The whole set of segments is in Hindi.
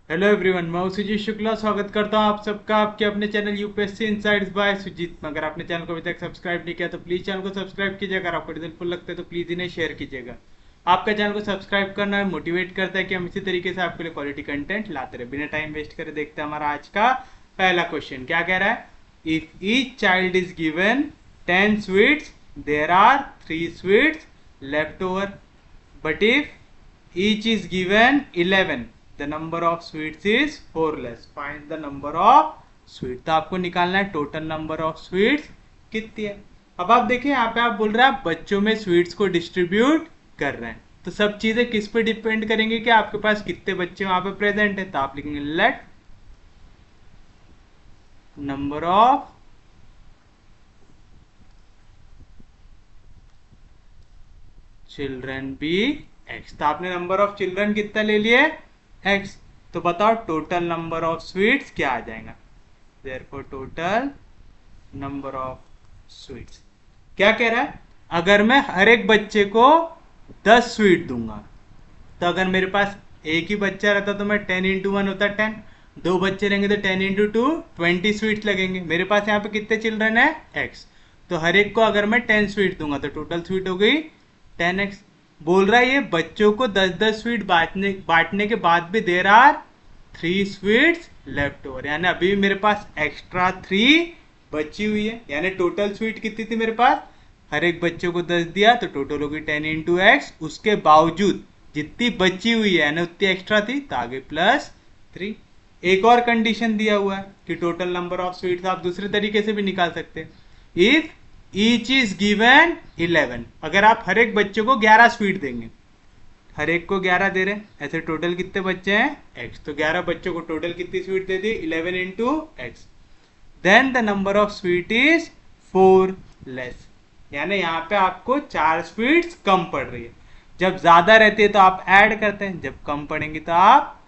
हेलो एवरीवन, मैं हूं सुजीत शुक्ला। स्वागत करता हूं आप सबका आपके अपने channel UPSC insides by Sujeet. अगर आपने चैनल को अभी तक सब्सक्राइब नहीं किया तो प्लीज चैनल को सब्सक्राइब कीजिए। अगर आपको हेल्पफुल लगता है तो प्लीज इन्हें शेयर कीजिएगा। आपका चैनल को सब्सक्राइब करना है मोटिवेट करता है कि हम इसी तरीके से आपके लिए क्वालिटी कंटेंट लाते रहे। बिना टाइम वेस्ट करे देखते हैं हमारा आज का पहला क्वेश्चन क्या कह रहा है। If each child is given 10 sweets, there are 3 sweets left over, but if each is given 11, the number of sweets is 4 less. Find the number of sweets. तो आपको निकालना है टोटल नंबर ऑफ स्वीट्स कितनी है। अब आप देखिए यहाँ पे आप बोल रहे हैं आप बच्चों में स्वीट्स को डिस्ट्रीब्यूट कर रहे हैं, तो सब चीजें किस पे डिपेंड करेंगे कि आपके पास कितने बच्चे वहां पे प्रेजेंट है। तो आप लिखेंगे let number of children be x. तो आपने नंबर ऑफ चिल्ड्रन कितना ले लिए, एक्स। तो बताओ टोटल नंबर ऑफ स्वीट्स क्या आ जाएगा। Therefore total number of sweets क्या कह रहा है। अगर मैं हर एक बच्चे को 10 स्वीट दूंगा, तो अगर मेरे पास एक ही बच्चा रहता तो मैं 10 इंटू 1 होता 10। दो बच्चे रहेंगे तो 10 इंटू 2 20 स्वीट्स लगेंगे। मेरे पास यहाँ पे कितने चिल्ड्रन है, एक्स। तो हर एक को अगर मैं 10 स्वीट दूंगा तो टोटल स्वीट हो गई 10x। बोल रहा है ये बच्चों को 10-10 स्वीट बांटने के बाद भी there are 3 sweets left over, यानी अभी भी मेरे पास एक्स्ट्रा 3 बची हुई है। यानी टोटल स्वीट कितनी थी मेरे पास, हर एक बच्चे को 10 दिया तो टोटल होगी 10 इंटू एक्स। उसके बावजूद जितनी बची हुई है यानी उतनी एक्स्ट्रा थी तो आगे +3। एक और कंडीशन दिया हुआ है कि टोटल नंबर ऑफ स्वीट्स आप दूसरे तरीके से भी निकाल सकते हैं। इफ ईच इज गिवन 11, अगर आप हर एक बच्चे को 11 स्वीट देंगे, हर एक को 11 दे रहे हैं, ऐसे टोटल कितने बच्चे हैं, x। तो 11 बच्चों को टोटल कितनी स्वीट दे दी, 11 into x. Then the number of sweet is 4 less, यानी यहाँ पे आपको 4 स्वीट्स कम पड़ रही है। जब ज्यादा रहती है तो आप ऐड करते हैं, जब कम पड़ेंगी तो आप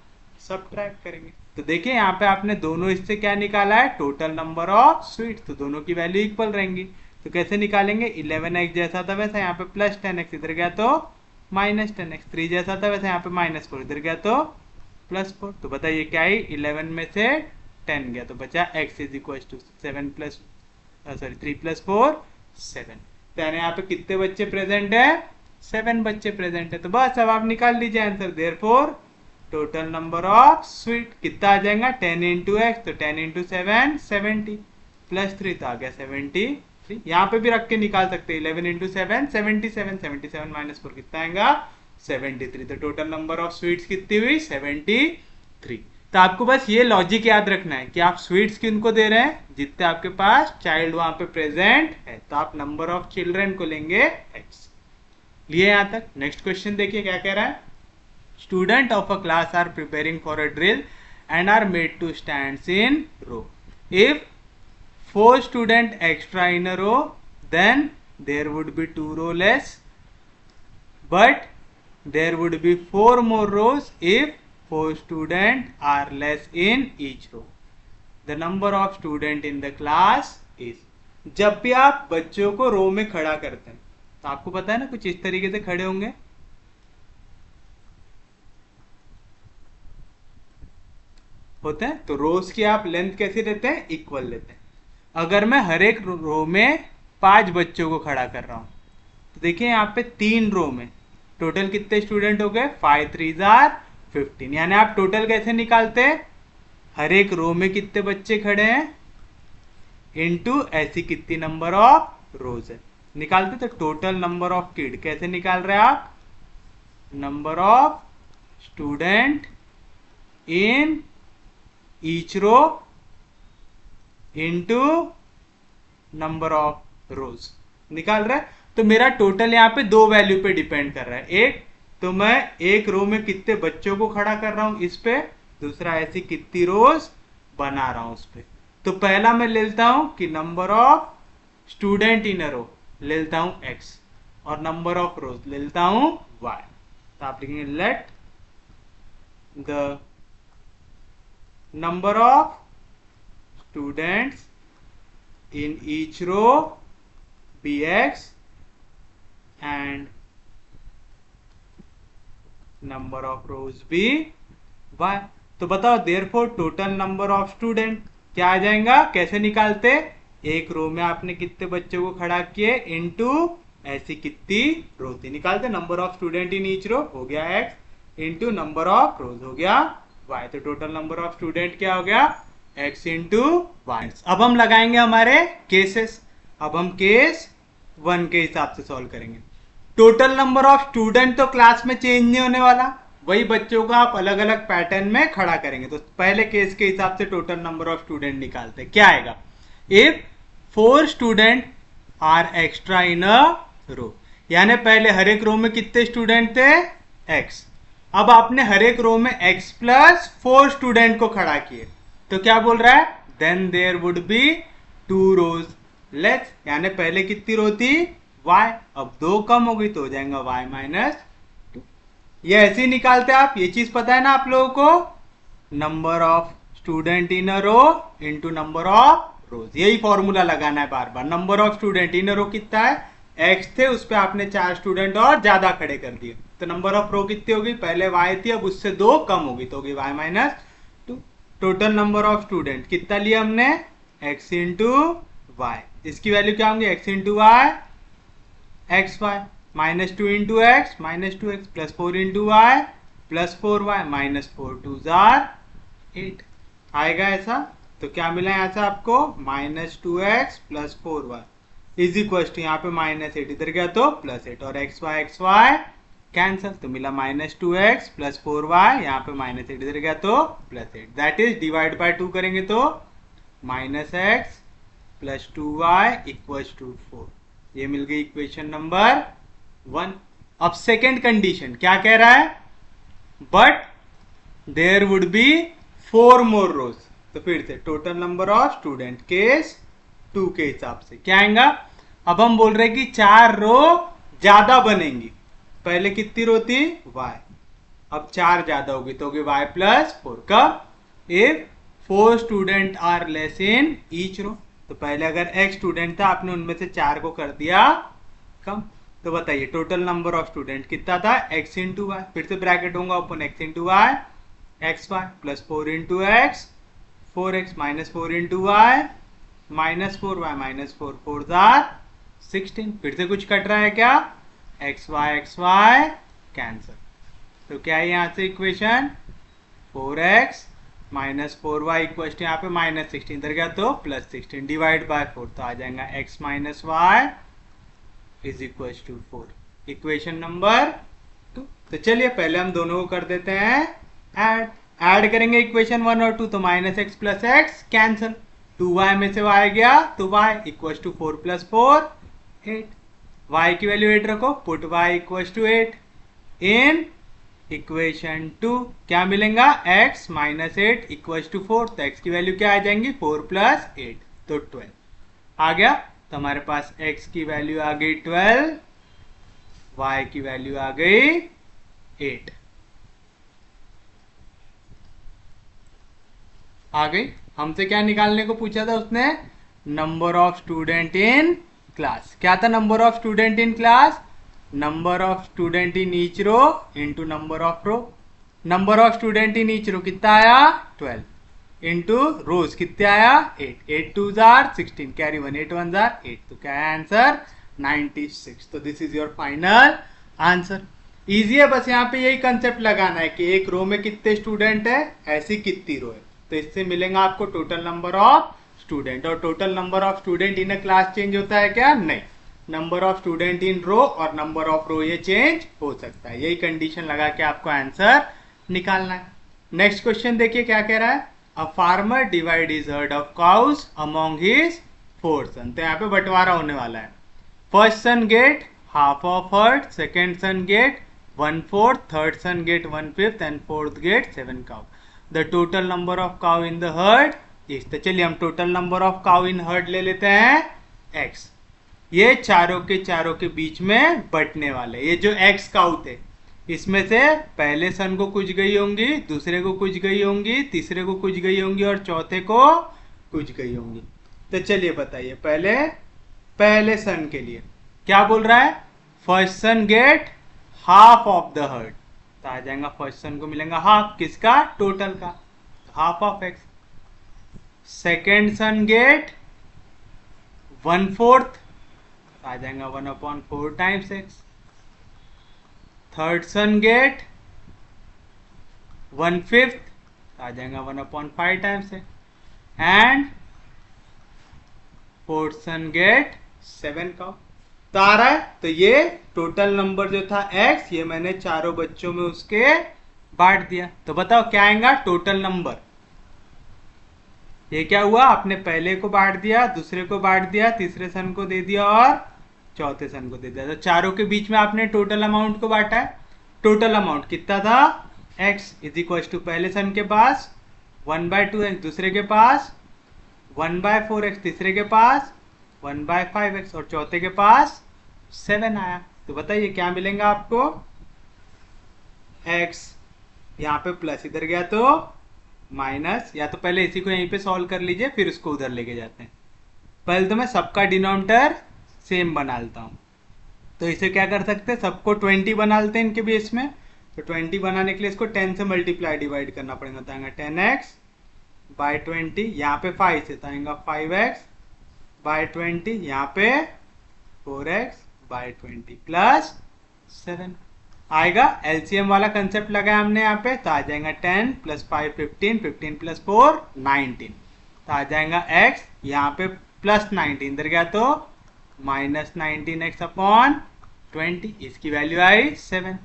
सब्ट्रैक्ट करेंगे। तो देखिए यहाँ पे आपने दोनों इससे क्या निकाला है, टोटल नंबर ऑफ स्वीट्स। तो दोनों की वैल्यू इक्वल रहेंगी। तो कैसे निकालेंगे, 11x जैसा था वैसा यहाँ पे +10x, इधर गया तो -10x। 3 जैसा था वैसे यहाँ पे -4, इधर गया तो +4। तो बताइए क्या ही, 11 में से 10 गया तो बचा x is equal to 7 plus 3 + 4 7। तो यानी यहाँ पे कितने बच्चे प्रेजेंट है, 7 बच्चे प्रेजेंट है। तो बस अब आप निकाल लीजिए answer. Therefore total number of sweet कितना आ जाएगा, 10 इंटू एक्स, तो 10 इंटू 7 70 +3 तो आ गया 73। यहाँ पे भी रख के निकाल सकते हैं, 11 इंटू 7 77, 77 -4 कितना आएगा 73। तो टोटल नंबर ऑफ स्वीट्स कितनी हुई, 73। तो आपको बस ये लॉजिक याद रखना है कि आप स्वीट्स किनको दे रहे हैं, जितने आपके पास चाइल्ड वहां पे प्रेजेंट है। तो आप नंबर ऑफ चिल्ड्रन को लेंगे एक्स। लिए यहां तक। नेक्स्ट क्वेश्चन देखिए क्या कह रहा है। Student of a class are preparing for a drill and are made to stand in row. If 4 student extra in a row, then there would be 2 row less, but there would be 4 more rows if 4 student are less in each row. The number of student in the class is। जब भी आप बच्चों को रो में खड़ा करते हैं तो आपको पता है ना कुछ इस तरीके से खड़े होंगे, होते हैं। तो रोज की आप लेंथ कैसी लेते हैं, इक्वल लेते हैं। अगर मैं हर एक रो में 5 बच्चों को खड़ा कर रहा हूं तो देखिए यहाँ पे 3 रो में टोटल कितने स्टूडेंट हो गए, 5 3 आर 15। यानी आप टोटल कैसे निकालते हैं, हर एक रो में कितने बच्चे खड़े हैं इनटू ऐसी कितनी नंबर ऑफ रोज है निकालते। तो टोटल नंबर ऑफ किड कैसे निकाल रहे हैं आप, number of student in each row into number of rows निकाल रहा है। तो मेरा टोटल यहाँ पे 2 वैल्यू पे डिपेंड कर रहा है। एक तो मैं एक रो में कितने बच्चों को खड़ा कर रहा हूं इस पे, दूसरा ऐसी कितनी रोज बना रहा हूं उस पे। तो पहला मैं लेता हूं कि number of student in a रो लेता हूं x और नंबर ऑफ रोज लेता हूं y। तो आप लिखेंगे let the number of students in each row be x and number of rows be y। तो बताओ therefore total number of student क्या आ जाएगा, कैसे निकालते, एक रो में आपने कितने बच्चों को खड़ा किए इनटू ऐसी कितनी रो थी, निकालते number of student in each row हो गया x into number of rows हो गया y। तो टोटल नंबर ऑफ स्टूडेंट क्या हो गया x इंटू वाई। अब हम लगाएंगे हमारे केसेस। अब हम केस 1 के हिसाब से सॉल्व करेंगे। टोटल नंबर ऑफ स्टूडेंट तो क्लास में चेंज नहीं होने वाला, वही बच्चों को आप अलग अलग पैटर्न में खड़ा करेंगे। तो पहले केस के हिसाब से टोटल नंबर ऑफ स्टूडेंट निकालते हैं। क्या आएगा, if 4 student are extra in a रो, यानी पहले हर एक रो में कितने स्टूडेंट थे x, अब आपने हर एक रो में x प्लस 4 स्टूडेंट को खड़ा किए, तो क्या बोल रहा है, then there would be 2 rows less, यानी पहले कितनी रो थी y, अब 2 कम हो गई तो हो जाएगा y माइनस 2। ये ऐसे ही निकालते हैं आप, ये चीज पता है ना आप लोगों को, number of student in a row into number of rows, यही फॉर्मूला लगाना है बार बार। Number of student in a row कितना है, x थे, उस पर आपने 4 स्टूडेंट और ज्यादा खड़े कर दिए, तो नंबर ऑफ रो कितनी होगी, पहले y थी अब उससे 2 कम होगी तो होगी y minus 2। Total number of student कितना लिया हमने, x इंटू वाई, इसकी वैल्यू क्या होंगी x into y x y minus 2 into x minus 2x plus 4 into y plus 4y minus 4 2 जार 8 आएगा ऐसा। तो क्या मिला यहाँ से आपको, minus 2x plus 4y is equal to यहाँ पे माइनस 8 इधर गया तो प्लस 8 और एक्स वाई कैंसल, तो मिला माइनस 2x प्लस 4y, यहाँ पे माइनस 8 इधर गया तो plus 8, that is divide by 2 करेंगे तो minus x plus 2y equals to 4, ये मिल गई इक्वेशन नंबर 1। अब सेकेंड कंडीशन क्या कह रहा है, बट देयर वुड बी 4 मोर रोज, तो फिर से total number of student case 2 के हिसाब से क्या आएगा, अब हम बोल रहे हैं कि 4 रो ज्यादा बनेंगी, पहले कितनी रो थी y, अब 4 ज्यादा होगी तो होगी y प्लस 4, कब, if 4 student are less in each row, तो पहले अगर x स्टूडेंट था आपने उनमें से 4 को कर दिया कम, तो बताइए टोटल नंबर ऑफ स्टूडेंट कितना था, x इंटू वाई, फिर से ब्रैकेट होगा open, x into y x y plus 4 into x 4x minus 4 into y minus 4y minus 4 4 जार 16, फिर से कुछ कट रहा है क्या, एक्स वाई कैंसल, तो क्या है यहाँ से equation 4x minus 4y equal to यहाँ पे माइनस 16 इधर गया तो प्लस 16 डिवाइड बाय 4, तो आ जाएगा x minus y is equal to 4, equation number 2। तो चलिए पहले हम दोनों को कर देते हैं ऐड करेंगे इक्वेशन 1 और 2, तो minus x plus x cancel, 2y में से y गया तो y equal to 4 plus 4 8, y की वैल्यू 8 रखो, put y equal to 8 in equation 2, क्या मिलेगा x माइनस 8 इक्वल टू 4, तो x की वैल्यू क्या आ जाएंगी 4 प्लस 8 तो 12 आ गया, तो हमारे पास x की वैल्यू आ गई 12, y की वैल्यू आ गई 8 आ गई। हमसे क्या निकालने को पूछा था उसने, number of student in class, क्या था number of student in class, number of student in each row into number of row, number of student in each row कितना आया 12 इंटू रोज कितने आया 8, 8 2 जार 16 कैरी 1 8 1 जार 8, तो क्या है आंसर 96। तो this is your final answer. Easy है, बस यहाँ पे यही कंसेप्ट लगाना है कि एक रो में कितने स्टूडेंट है, ऐसी कितनी रो है, तो इससे मिलेगा आपको टोटल नंबर ऑफ स्टूडेंट। और total number of student in a class change होता है क्या, नहीं, नंबर ऑफ स्टूडेंट इन रो और नंबर ऑफ रो ये चेंज हो सकता है, यही कंडीशन लगा के आपको आंसर निकालना है। नेक्स्ट क्वेश्चन देखिए क्या कह रहा है, a farmer divide his herd of cows among his 4 son, तो यहाँ पे बंटवारा होने वाला है, first son get half of herd, second son get 1/4, third son get 1/5 and fourth get 7 cow, the total number of cow in the herd is, तो चलिए हम total number of cow in herd ले लेते हैं x, ये चारों के बीच में बंटने वाले, ये जो x काउ थे इसमें से पहले सन को कुछ गई होंगी, दूसरे को कुछ गई होंगी, तीसरे को कुछ गई होंगी और चौथे को कुछ गई होंगी। तो चलिए बताइए पहले सन के लिए क्या बोल रहा है, first son get half of the herd, तो आ जाएगा फर्स्ट सन को मिलेगा हाफ, किसका टोटल का, half of x. Second son get 1/4, आ जाएगा 1/4 times x. Third son get 1/5, आ जाएगा 1/5 times x. And fourth son get 7 का. तो आ रहा है. तो ये टोटल नंबर जो था x, ये मैंने चारों बच्चों में उसके बांट दिया. तो बताओ क्या आएगा टोटल नंबर. ये क्या हुआ, आपने पहले को बांट दिया, दूसरे को बांट दिया, तीसरे सन को दे दिया और चौथे सन को दे दिया. तो चारों के बीच में आपने टोटल अमाउंट को बांटा है. टोटल अमाउंट कितना था, x इज इक्वल टू पहले सन के पास 1/2x, दूसरे के पास 1/4x, तीसरे के पास 1/5x और चौथे के पास 7 आया. तो बताइए क्या मिलेगा आपको. x यहाँ पे प्लस इधर गया तो माइनस, या तो पहले इसी को यहीं पे सॉल्व कर लीजिए फिर उसको उधर लेके जाते हैं. पहले तो मैं सबका डिनोमिनेटर सेम बना लेता हूँ. तो इसे क्या कर सकते हैं, सबको 20 बना लेते हैं इनके बेस में. तो 20 बनाने के लिए इसको 10 से मल्टीप्लाई डिवाइड करना पड़ेगा. तो आएगा 10x बाई 20, यहाँ पे 5 से तो आएगा 5x बाई 20, यहाँ पे 4x बाई 20 प्लस 7 आएगा. एलसीएम वाला कंसेप्ट लगाया हमने यहाँ पे. तो आ जाएगा 10 प्लस 5 15, 15 प्लस 4 19. तो आ जाएगा x यहाँ पे प्लस 19 इधर गया तो माइनस 19x अपॉन 20. इसकी वैल्यू आई 7.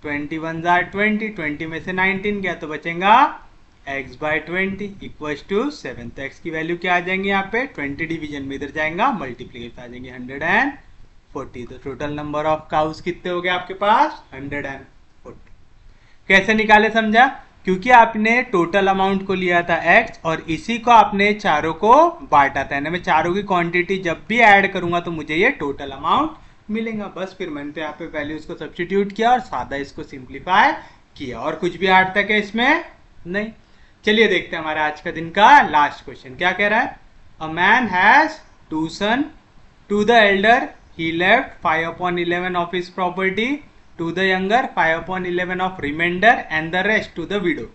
21 20, 20 में से 19 गया तो बचेगा x बाई 20 इक्वल टू 7. तो x की वैल्यू क्या आ जाएंगी यहाँ पे 20 डिवीजन में इधर जाएगा मल्टीप्लीकेशन आ जाएंगे 140. तो टोटल नंबर ऑफ काउस कितने हो गए आपके पास 140. कैसे निकाले समझा, क्योंकि आपने टोटल अमाउंट को लिया था x और इसी को आपने चारों को बांटा था. मैं चारों की क्वांटिटी जब भी ऐड करूंगा तो मुझे ये टोटल अमाउंट मिलेगा. बस फिर मैंने तो यहाँ पे वैल्यूज को सब्स्टिट्यूट किया और सादा इसको सिंप्लीफाई किया. और कुछ भी ऐड तक है इसमें नहीं. चलिए देखते हैं हमारे आज का दिन का लास्ट क्वेश्चन क्या कह रहा है. A man has 2 son. To the elder he left 5/11 of his property, to the younger 5/11 of remainder and the rest to the widow.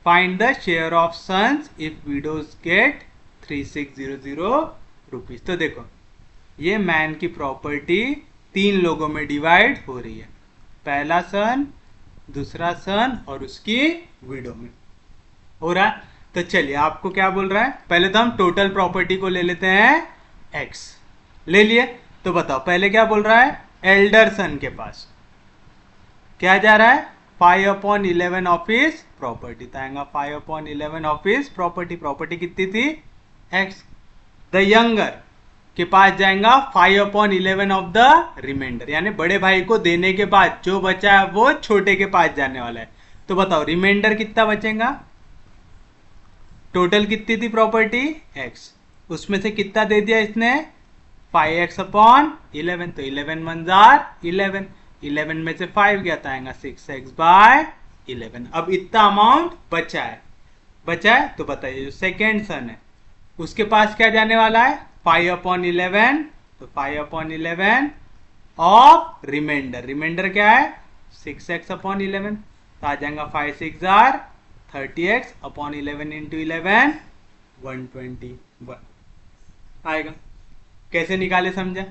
Find the share of sons if widows get 3600 rupees. तो देखो ये मैन की प्रॉपर्टी 3 लोगों में डिवाइड हो रही है. पहला सन, दूसरा सन और उसकी विडो में हो रहा है. तो चलिए आपको क्या बोल रहा है, पहले तो हम टोटल प्रॉपर्टी को ले लेते हैं x. ले लिए. तो बताओ पहले क्या बोल रहा है, एल्डर सन के पास क्या जा रहा है 5/11 ऑफ हिज प्रॉपर्टी. तो आएगा 5/11 ऑफ हिज प्रॉपर्टी. प्रॉपर्टी कितनी थी x. द यंगर के पास जाएगा 5/11 ऑफ द रिमाइंडर, यानी बड़े भाई को देने के बाद जो बचा है वो छोटे के पास जाने वाला है. तो बताओ रिमाइंडर कितना बचेगा. टोटल कितनी थी प्रॉपर्टी x, उसमें से कितना दे दिया इसने 5x/11. तो 11 1 11, 11 में से 5 गया तो आएगा 6x बाय 11. अब इतना अमाउंट बचा है. तो बताइए जो सेकेंड सन है उसके पास क्या जाने वाला है 5/11. तो 5/11 ऑफ रिमाइंडर. रिमाइंडर क्या है 6x/11. तो आ जाएगा 5 6 30x/11 इंटू 11 121 आएगा. कैसे निकाले समझा,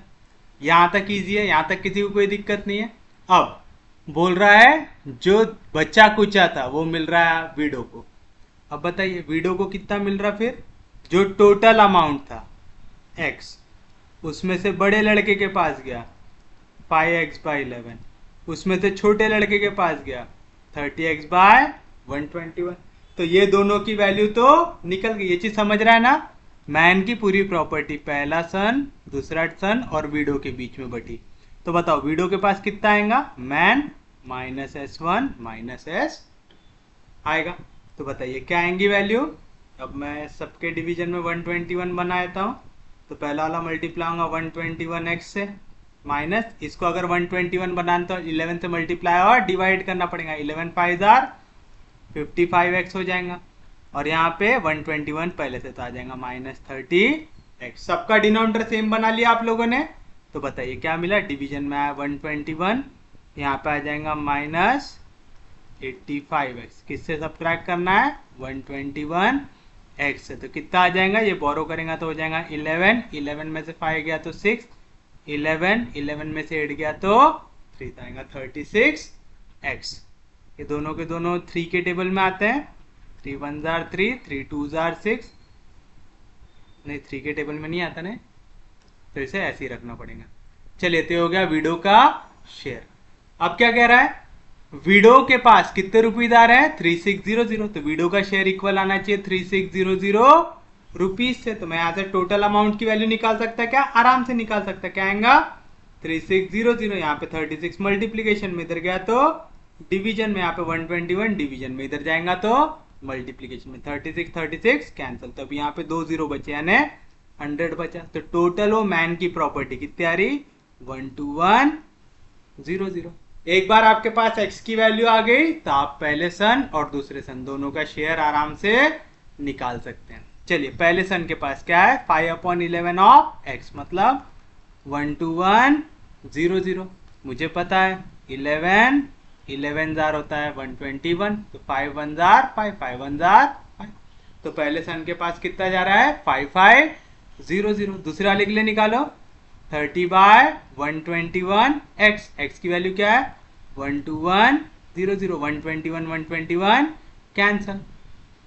यहां तक इजी है, यहां तक किसी को कोई दिक्कत नहीं है. अब बोल रहा है जो बच्चा कुचा था वो मिल रहा है विडो को. अब बताइए विडो को कितना मिल रहा, फिर जो टोटल अमाउंट था x उसमें से बड़े लड़के के पास गया 5x/11, उसमें से छोटे लड़के के पास गया 30x/121. तो ये दोनों की वैल्यू तो निकल गई. ये चीज समझ रहा है ना, मैन की पूरी प्रॉपर्टी पहला सन, दूसरा सन और विडो के बीच में बटी. तो बताओ विडो के पास कितना आएगा, मैन -s1 -s आएगा. तो बताइए क्या आएंगी वैल्यू. अब मैं सबके डिवीजन में 121 बना देता हूँ. तो पहला वाला मल्टीप्लाई होगा 121x से, माइनस इसको अगर 121 बनाना तो 11 से मल्टीप्लाई और डिवाइड करना पड़ेगा. 11 5 55x हो जाएगा. और यहाँ पे 121 पहले से तो आ जाएगा -30x. सबका डिनोमिनेटर सेम बना लिया आप लोगों ने. तो बताइए क्या मिला, डिवीजन में आया 121, यहाँ पे आ जाएगा 85x किससे सब्ट्रैक्ट करना है 121x से, तो कितना आ जाएगा, ये बोरो करेंगे तो हो जाएगा 11, 11 में से 5 गया तो 6, 11, 11 में से 8 गया तो 3, तो आएगा 36x। ये दोनों के दोनों 3 के टेबल में आते हैं, 3 1 जार 3, 3 2 जार 6, नहीं 3 के टेबल में नहीं आता ना, तो इसे ऐसे ही रखना पड़ेगा। चलिए तो हो गया वीडियो का शेयर। अब क्या कह रहा है, वीडियो के पास कितने रुपीदार है 3600, तो वीडियो का शेयर इक्वल आना चाहिए 3600 रुपीज से। तो मैं यहाँ से टोटल अमाउंट की वैल्यू निकाल सकता है क्या, आराम से निकाल सकता है, क्या आएगा 3600, यहाँ पे 36 मल्टीप्लीकेशन में इधर गया तो डिवीजन में, यहाँ पे 121 डिवीजन में इधर जाएगा तो मल्टीप्लीकेशन में, 36 36 कैंसिल, तो अब यहाँ पे 2 0 बचे यानी 100 बचा। तो टोटल वो मैन की प्रॉपर्टी कितनी आ रही 12100। एक बार आपके पास x की वैल्यू आ गई तो आप पहले सन और दूसरे सन दोनों का शेयर आराम से निकाल सकते हैं। चलिए पहले सन के पास क्या है 5/11 ऑफ x, मतलब 12100। मुझे पता है 11 जार होता है 121, तो 5 1 जार 5, 5 1 जार 5, तो पहले सन के पास कितना जा रहा है 5500। दूसरे वाले के लिए निकालो 30/121x, x की वैल्यू क्या है 12100, 121 121 कैंसल,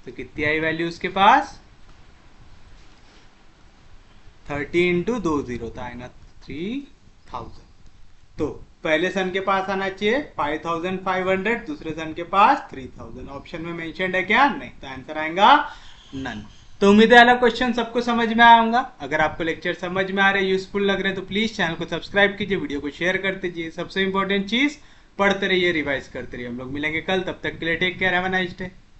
तो कितनी आई वैल्यू उसके पास 30 × 2 0, तो आएगा 3000। तो पहले सन के पास आना चाहिए 5500, दूसरे सन के पास 3000। ऑप्शन में मेंशन्ड है क्या, नहीं, तो आंसर आएगा नन। तो उम्मीद है वाला क्वेश्चन सबको समझ में आया होगा। अगर आपको लेक्चर समझ में आ रहे, यूजफुल लग रहे, तो प्लीज चैनल को सब्सक्राइब कीजिए, वीडियो को शेयर करते जाइए। सबसे इंपॉर्टेंट चीज पढ़ते रहिए, रिवाइज करते रहिए। हम लोग मिलेंगे कल, तब तक के लिए take care, have a nice day.